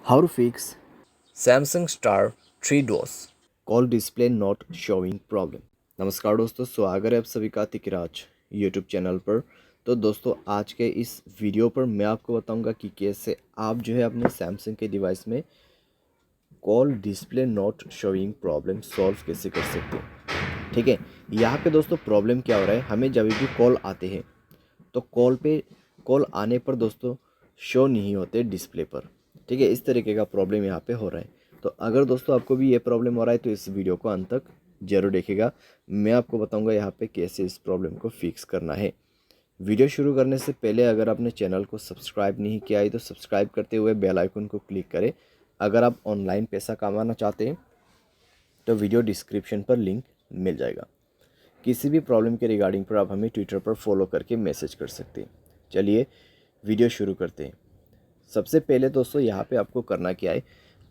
How to fix Samsung Star 3 DOS. Call display not showing problem. नमस्कार दोस्तों, स्वागत है आप सभी का तिकराज यूट्यूब चैनल पर। तो दोस्तों, आज के इस वीडियो पर मैं आपको बताऊंगा कि कैसे आप जो है अपने सैमसंग के डिवाइस में call display not showing problem solve कैसे कर सकते हैं। ठीक है, यहाँ पे दोस्तों प्रॉब्लम क्या हो रहा है, हमें जब भी कॉल आते हैं तो कॉल आने पर दोस्तों शो नहीं होते डिस्प्ले पर। ठीक है, इस तरीके का प्रॉब्लम यहाँ पे हो रहा है। तो अगर दोस्तों आपको भी ये प्रॉब्लम हो रहा है तो इस वीडियो को अंत तक जरूर देखेगा। मैं आपको बताऊंगा यहाँ पे कैसे इस प्रॉब्लम को फिक्स करना है। वीडियो शुरू करने से पहले अगर आपने चैनल को सब्सक्राइब नहीं किया है तो सब्सक्राइब करते हुए बेल आइकन को क्लिक करें। अगर आप ऑनलाइन पैसा कमाना चाहते हैं तो वीडियो डिस्क्रिप्शन पर लिंक मिल जाएगा। किसी भी प्रॉब्लम के रिगार्डिंग पर आप हमें ट्विटर पर फॉलो करके मैसेज कर सकते हैं। चलिए वीडियो शुरू करते हैं। सबसे पहले दोस्तों यहाँ पे आपको करना क्या है,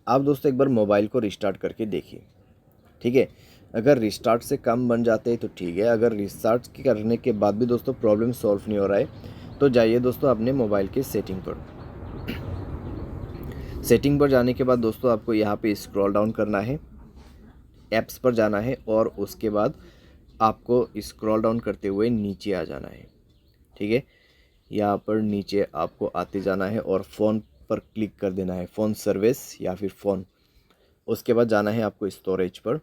आप दोस्तों एक बार मोबाइल को रिस्टार्ट करके देखिए। ठीक है, अगर रिस्टार्ट से कम बन जाते हैं तो ठीक है, अगर रिस्टार्ट करने के बाद भी दोस्तों प्रॉब्लम सॉल्व नहीं हो रहा है तो जाइए दोस्तों अपने मोबाइल के सेटिंग पर। सेटिंग पर जाने के बाद दोस्तों आपको यहाँ पे स्क्रॉल डाउन करना है, ऐप्स पर जाना है और उसके बाद आपको स्क्रॉल डाउन करते हुए नीचे आ जाना है। ठीक है, यहाँ पर नीचे आपको आते जाना है और फ़ोन पर क्लिक कर देना है, फ़ोन सर्विस या फिर फ़ोन। उसके बाद जाना है आपको स्टोरेज पर,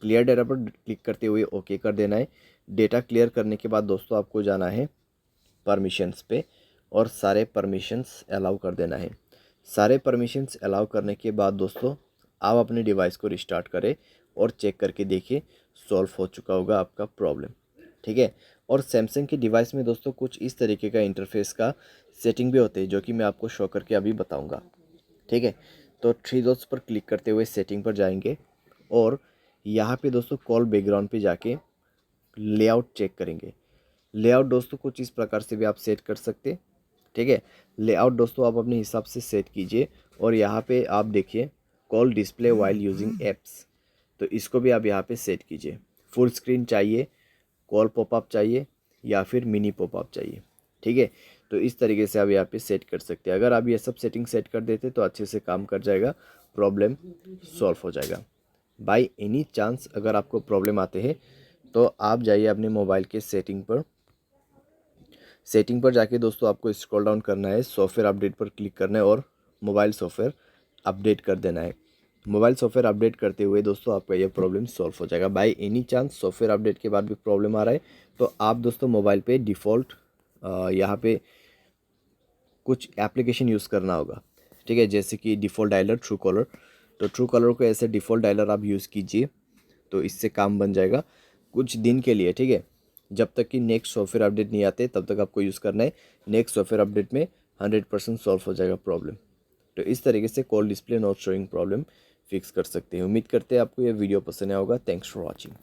क्लियर डेटा पर क्लिक करते हुए ओके कर देना है। डेटा क्लियर करने के बाद दोस्तों आपको जाना है परमिशंस पे और सारे परमिशंस अलाउ कर देना है। सारे परमिशंस अलाउ करने के बाद दोस्तों आप अपने डिवाइस को रिस्टार्ट करें और चेक करके देखिए सॉल्व हो चुका होगा आपका प्रॉब्लम। ठीक है, और सैमसंग के डिवाइस में दोस्तों कुछ इस तरीके का इंटरफेस का सेटिंग भी होते हैं जो कि मैं आपको शो करके अभी बताऊंगा। ठीक है, तो थ्री डॉट्स पर क्लिक करते हुए सेटिंग पर जाएंगे और यहाँ पे दोस्तों कॉल बैकग्राउंड पे जाके लेआउट चेक करेंगे। लेआउट दोस्तों कुछ इस प्रकार से भी आप सेट कर सकते हैं। ठीक है, लेआउट दोस्तों आप अपने हिसाब से सेट कीजिए और यहाँ पे आप देखिए call display while using apps, तो इसको भी आप यहाँ पे सेट कीजिए। फुल स्क्रीन चाहिए, कॉल पॉपअप चाहिए या फिर मिनी पॉपअप चाहिए। ठीक है, तो इस तरीके से आप यहाँ पे सेट कर सकते हैं। अगर आप ये सब सेटिंग सेट कर देते तो अच्छे से काम कर जाएगा, प्रॉब्लम सॉल्व हो जाएगा। बाय एनी चांस अगर आपको प्रॉब्लम आते हैं तो आप जाइए अपने मोबाइल के सेटिंग पर। सेटिंग पर जाके दोस्तों आपको स्क्रॉल डाउन करना है, सॉफ्टवेयर अपडेट पर क्लिक करना है और मोबाइल सॉफ्टवेयर अपडेट कर देना है। मोबाइल सॉफ्टवेयर अपडेट करते हुए दोस्तों आपका ये प्रॉब्लम सॉल्व हो जाएगा। By any chance software update के बाद भी प्रॉब्लम आ रहा है तो आप दोस्तों मोबाइल पे डिफ़ॉल्ट यहाँ पे कुछ एप्लीकेशन यूज़ करना होगा। ठीक है, जैसे कि डिफ़ॉल्ट डायलर, ट्रू कॉलर। तो ट्रू कॉलर को ऐसे डिफ़ॉल्ट डायलर आप यूज़ कीजिए तो इससे काम बन जाएगा कुछ दिन के लिए। ठीक है, जब तक कि नेक्स्ट सॉफ्टवेयर अपडेट नहीं आते तब तक आपको यूज़ करना है। नेक्स्ट सॉफ्टवेयर अपडेट में 100% सॉल्व हो जाएगा प्रॉब्लम। तो इस तरीके से call display not showing problem fix कर सकते हैं। उम्मीद करते हैं आपको ये वीडियो पसंद आया होगा। Thanks for watching.